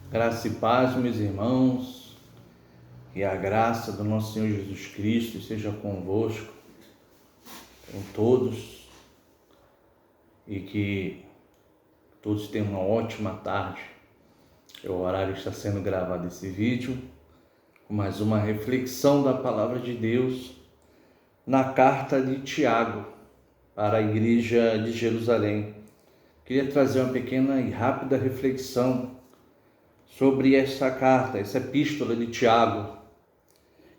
Graça e paz, meus irmãos, que a graça do nosso Senhor Jesus Cristo seja convosco, com todos, e que todos tenham uma ótima tarde. O horário que está sendo gravado esse vídeo, com mais uma reflexão da Palavra de Deus na carta de Tiago para a igreja de Jerusalém. Queria trazer uma pequena e rápida reflexão sobre essa carta, essa epístola de Tiago,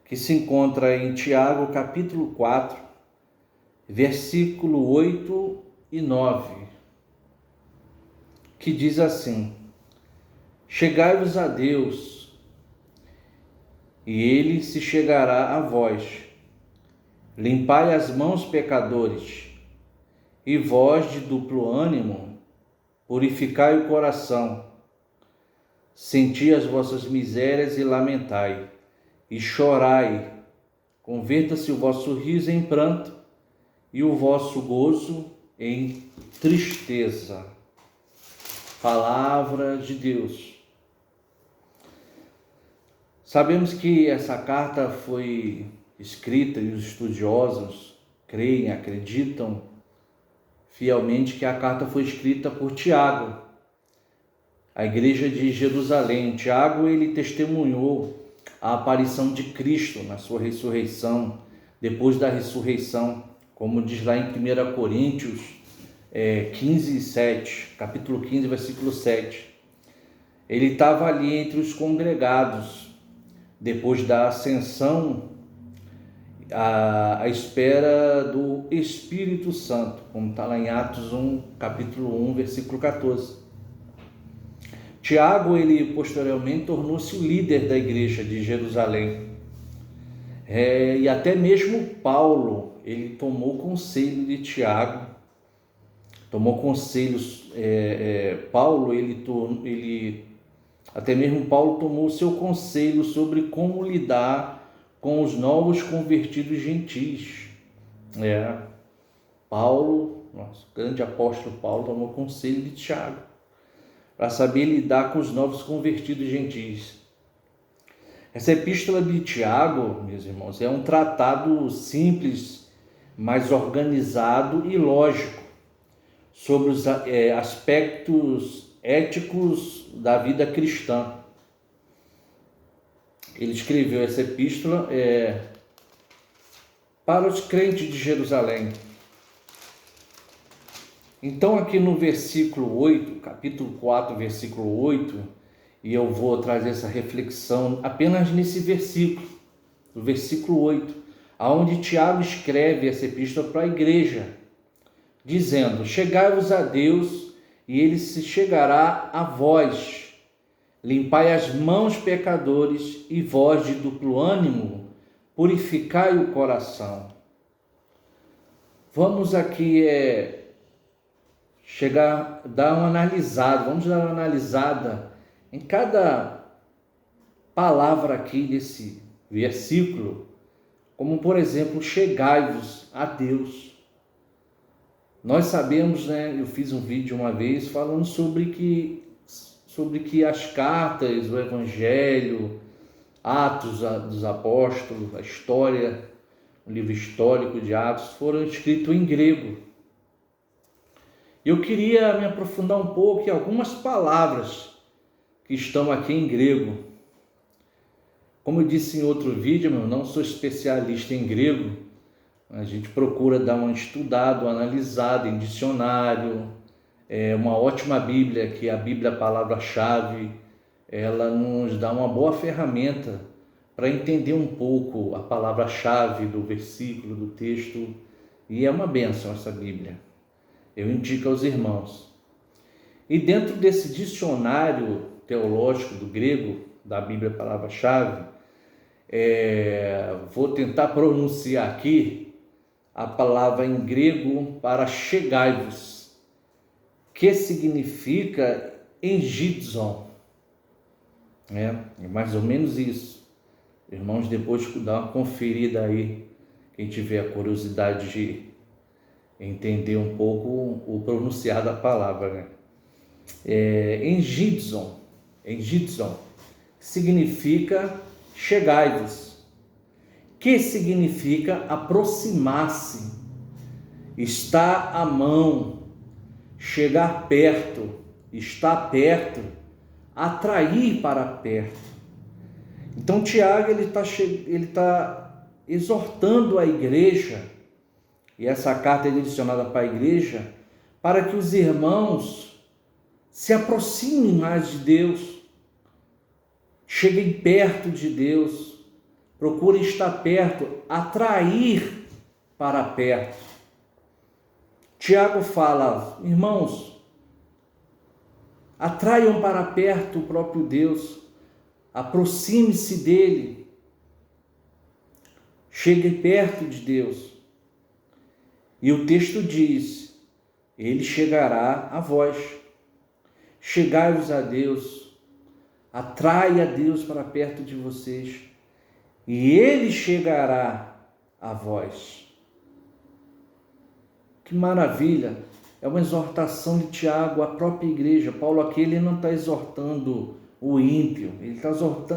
que se encontra em Tiago capítulo 4, versículo 8 e 9, que diz assim: Chegai-vos a Deus, e Ele se chegará a vós. Limpai as mãos, pecadores, e vós de duplo ânimo, purificai o coração. Senti as vossas misérias e lamentai, e chorai. Converta-se o vosso riso em pranto, e o vosso gozo em tristeza. Palavra de Deus. Sabemos que essa carta foi escrita e os estudiosos creem, acreditam fielmente que a carta foi escrita por Tiago, a igreja de Jerusalém. Tiago, ele testemunhou a aparição de Cristo na sua ressurreição, depois da ressurreição, como diz lá em 1 Coríntios 15, 7, capítulo 15, versículo 7. Ele estava ali entre os congregados, depois da ascensão, à espera do Espírito Santo, como está lá em Atos 1, capítulo 1, versículo 14. Tiago, ele posteriormente tornou-se o líder da igreja de Jerusalém. E até mesmo Paulo, ele tomou conselho de Tiago, até mesmo Paulo tomou o seu conselho sobre como lidar com os novos convertidos gentis. Paulo, nosso grande apóstolo Paulo, tomou conselho de Tiago para saber lidar com os novos convertidos gentis. Essa epístola de Tiago, meus irmãos, é um tratado simples, mas organizado e lógico sobre os aspectos éticos da vida cristã. Ele escreveu essa epístola para os crentes de Jerusalém. Então, aqui no versículo 8, capítulo 4, versículo 8, e eu vou trazer essa reflexão apenas nesse versículo, no versículo 8, aonde Tiago escreve essa epístola para a igreja, dizendo: Chegai-vos a Deus, e Ele se chegará a vós. Limpai as mãos, pecadores, e vós de duplo ânimo, purificai o coração. Vamos aqui dar uma analisada em cada palavra aqui desse versículo, como por exemplo, chegai-vos a Deus. Nós sabemos, eu fiz um vídeo uma vez falando sobre que as cartas, o Evangelho, Atos dos Apóstolos, a história, o livro histórico de Atos, foram escritos em grego. Eu queria me aprofundar um pouco em algumas palavras que estão aqui em grego. Como eu disse em outro vídeo, eu não sou especialista em grego. A gente procura dar uma estudada, uma analisada em dicionário. Uma ótima Bíblia, que é a Bíblia Palavra-Chave, ela nos dá uma boa ferramenta para entender um pouco a palavra-chave do versículo, do texto. E é uma bênção essa Bíblia. Eu indico aos irmãos. E dentro desse dicionário teológico do grego, da Bíblia Palavra-Chave, vou tentar pronunciar aqui a palavra em grego para chegai-vos, que significa engizon. É mais ou menos isso. Irmãos, depois dá uma conferida aí, quem tiver a curiosidade de entender um pouco o pronunciar da palavra, engizon. em Gitson, significa chegai-vos, que significa aproximar-se, estar à mão, chegar perto, estar perto, atrair para perto. Então Tiago ele tá exortando a igreja, e essa carta é direcionada para a igreja, para que os irmãos se aproximem mais de Deus, cheguem perto de Deus, procurem estar perto, atrair para perto. Tiago fala, irmãos, atraiam para perto o próprio Deus, aproxime-se dele, chegue perto de Deus. E o texto diz, ele chegará a vós, chegai-vos a Deus, atrai a Deus para perto de vocês, e ele chegará a vós. Que maravilha! É uma exortação de Tiago à própria igreja. Paulo aqui ele não está exortando o ímpio, ele está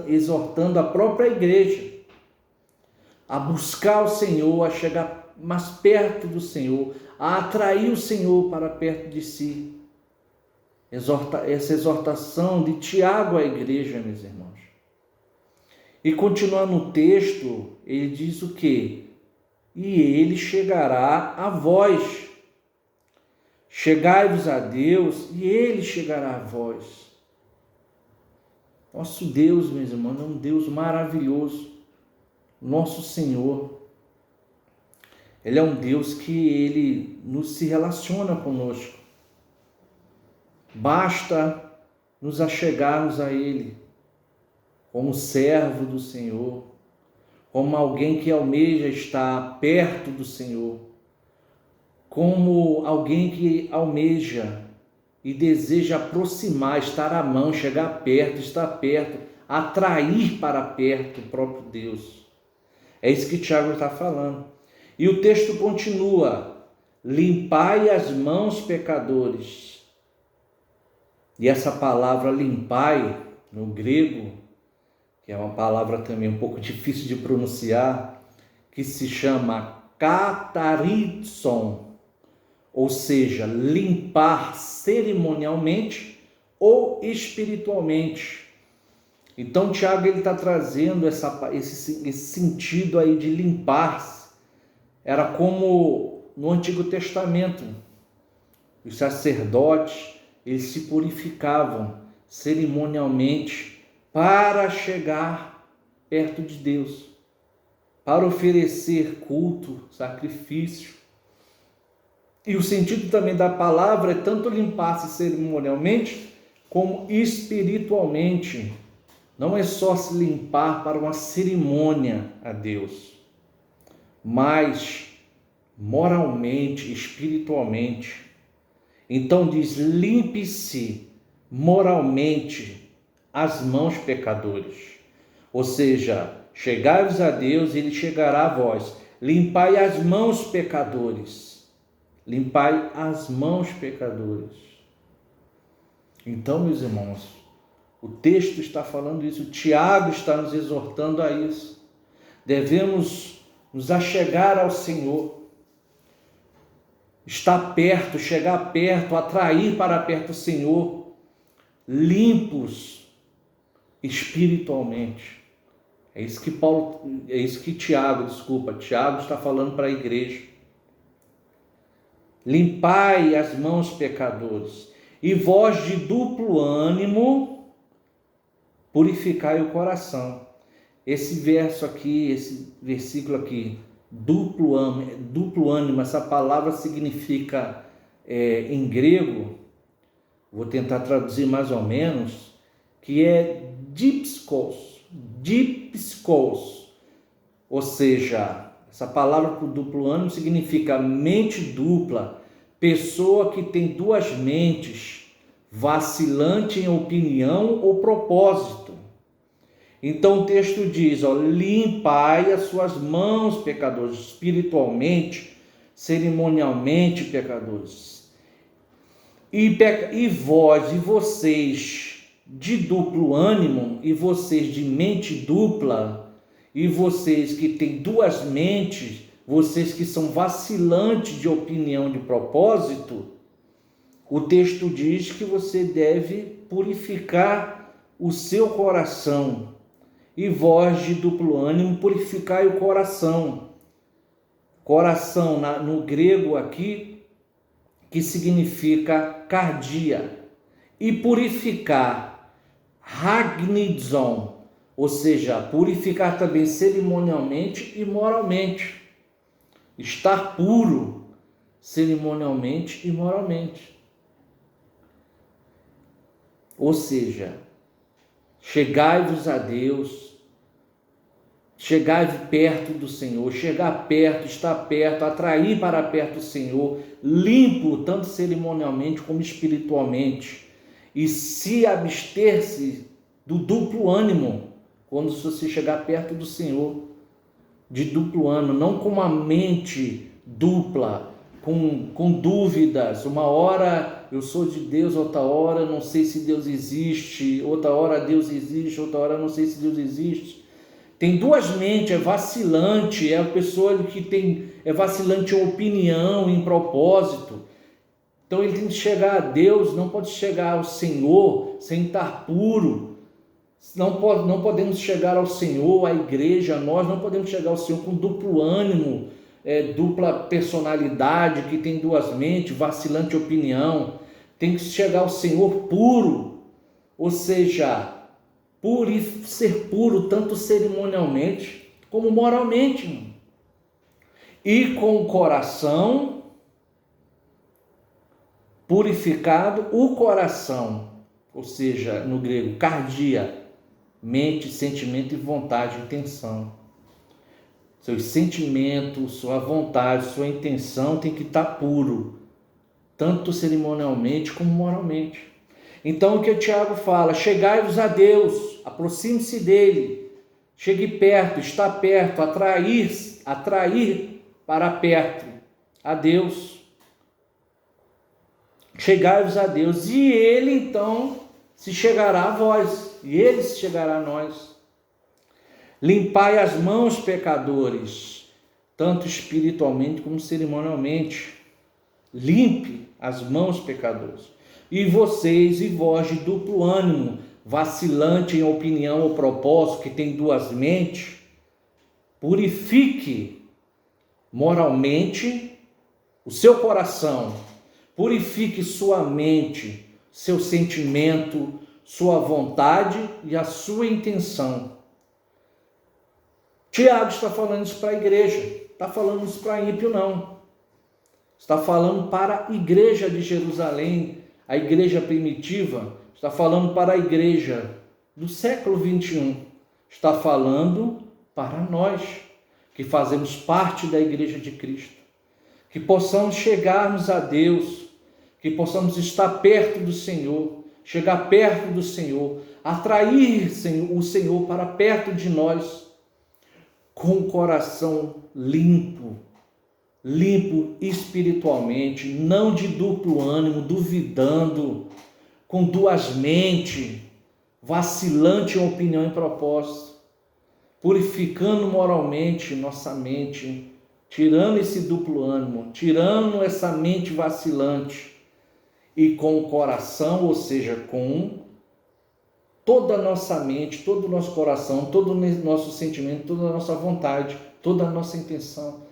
exortando a própria igreja a buscar o Senhor, a chegar mais perto do Senhor, a atrair o Senhor para perto de si. Essa exortação de Tiago à igreja, meus irmãos. E continuando no texto, ele diz o quê? E ele chegará a vós. Chegai-vos a Deus e ele chegará a vós. Nosso Deus, meus irmãos, é um Deus maravilhoso. Nosso Senhor. Ele é um Deus que ele nos se relaciona conosco. Basta nos achegarmos a ele como servo do Senhor, como alguém que almeja estar perto do Senhor, como alguém que almeja e deseja aproximar, estar à mão, chegar perto, estar perto, atrair para perto o próprio Deus. É isso que Tiago está falando. E o texto continua, limpai as mãos, pecadores. E essa palavra limpai, no grego, que é uma palavra também um pouco difícil de pronunciar, que se chama kataritson, ou seja, limpar cerimonialmente ou espiritualmente. Então Tiago ele está trazendo esse sentido aí de limpar. Era como no Antigo Testamento, os sacerdotes eles se purificavam cerimonialmente para chegar perto de Deus, para oferecer culto, sacrifício. E o sentido também da palavra é tanto limpar-se cerimonialmente como espiritualmente. Não é só se limpar para uma cerimônia a Deus, mas moralmente, espiritualmente. Então diz, limpe-se moralmente as mãos, pecadores. Ou seja, chegai-vos a Deus e ele chegará a vós. Limpai as mãos, pecadores. Limpai as mãos, pecadores. Então, meus irmãos, o texto está falando isso, Tiago está nos exortando a isso. Devemos nos achegar ao Senhor, estar perto, chegar perto, atrair para perto o Senhor, limpos espiritualmente. É isso que Tiago está falando para a igreja. Limpai as mãos, pecadores, e vós de duplo ânimo, purificai o coração. Esse verso aqui, esse versículo aqui, duplo ânimo, essa palavra significa, em grego, vou tentar traduzir mais ou menos, que é dipskos, ou seja, essa palavra para o duplo ânimo significa mente dupla, pessoa que tem duas mentes, vacilante em opinião ou propósito. Então o texto diz, limpai as suas mãos, pecadores, espiritualmente, cerimonialmente, pecadores. E vocês, de duplo ânimo, e vocês de mente dupla, e vocês que têm duas mentes, vocês que são vacilantes de opinião, de propósito, o texto diz que você deve purificar o seu coração. E vós de duplo ânimo, purificai o coração. Coração no grego aqui, que significa cardia. E purificar, ragnizon, ou seja, purificar também cerimonialmente e moralmente. Estar puro cerimonialmente e moralmente. Ou seja, chegai-vos a Deus, chegai perto do Senhor, chegar perto, estar perto, atrair para perto do Senhor, limpo tanto cerimonialmente como espiritualmente, e se abster-se do duplo ânimo, quando você chegar perto do Senhor, de duplo ânimo, não com uma mente dupla, com dúvidas, uma hora eu sou de Deus, outra hora não sei se Deus existe, outra hora Deus existe, outra hora não sei se Deus existe. Tem duas mentes, é vacilante, é a pessoa que é vacilante em opinião, em propósito. Então ele tem que chegar a Deus, não pode chegar ao Senhor sem estar puro. Não podemos chegar ao Senhor, à igreja, nós não podemos chegar ao Senhor com duplo ânimo, dupla personalidade, que tem duas mentes, vacilante opinião. Tem que chegar ao Senhor puro, ou seja, ser puro tanto cerimonialmente como moralmente, e com o coração purificado, o coração, ou seja, no grego, cardia, mente, sentimento e vontade, intenção. Seus sentimentos, sua vontade, sua intenção tem que estar puro, tanto cerimonialmente como moralmente. Então o que o Tiago fala, chegai-vos a Deus, aproxime-se dele, chegue perto, está perto, atrair para perto a Deus. Chegai-vos a Deus, e ele então se chegará a vós, e ele se chegará a nós. Limpai as mãos, pecadores, tanto espiritualmente como cerimonialmente. Limpe as mãos, pecadores. E vocês e vós de duplo ânimo, vacilante em opinião ou propósito, que tem duas mentes, purifique moralmente o seu coração, purifique sua mente, seu sentimento, sua vontade e a sua intenção. Tiago está falando isso para a igreja, está falando isso para ímpio não. Está falando para a igreja de Jerusalém, a igreja primitiva, está falando para a igreja do século 21, está falando para nós, que fazemos parte da igreja de Cristo, que possamos chegarmos a Deus, que possamos estar perto do Senhor, chegar perto do Senhor, atrair o Senhor para perto de nós, com o coração limpo espiritualmente, não de duplo ânimo, duvidando, com duas mentes, vacilante em opinião e propósito, purificando moralmente nossa mente, tirando esse duplo ânimo, tirando essa mente vacilante, e com o coração, ou seja, com toda a nossa mente, todo o nosso coração, todo o nosso sentimento, toda a nossa vontade, toda a nossa intenção.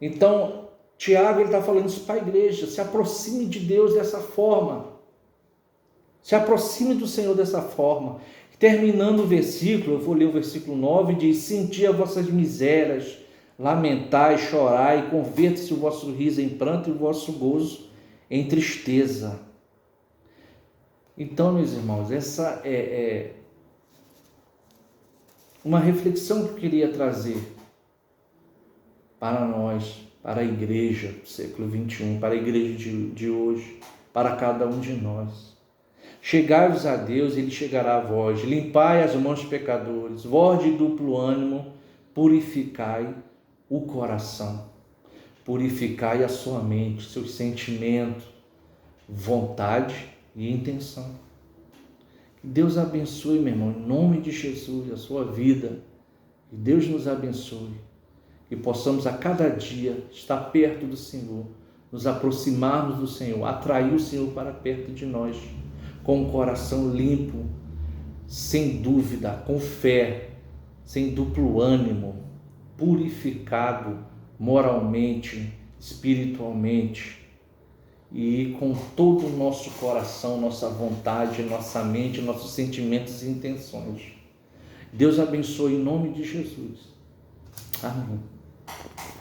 Então, Tiago está falando isso para a igreja, se aproxime de Deus dessa forma, se aproxime do Senhor dessa forma. Terminando o versículo, eu vou ler o versículo 9, diz, senti as vossas misérias, lamentai, chorai, converta-se o vosso riso em pranto e o vosso gozo em tristeza. Então, meus irmãos, essa é uma reflexão que eu queria trazer para nós, para a igreja do século 21, para a igreja de hoje, para cada um de nós. Chegai-vos a Deus, ele chegará a vós. Limpai as mãos, pecadores, vós de duplo ânimo, purificai o coração, purificai a sua mente, seus sentimentos, vontade e intenção. Deus abençoe, meu irmão, em nome de Jesus, a sua vida. Que Deus nos abençoe. Que possamos a cada dia estar perto do Senhor, nos aproximarmos do Senhor, atrair o Senhor para perto de nós, com um coração limpo, sem dúvida, com fé, sem duplo ânimo, purificado moralmente, espiritualmente e com todo o nosso coração, nossa vontade, nossa mente, nossos sentimentos e intenções. Deus abençoe em nome de Jesus. Amém.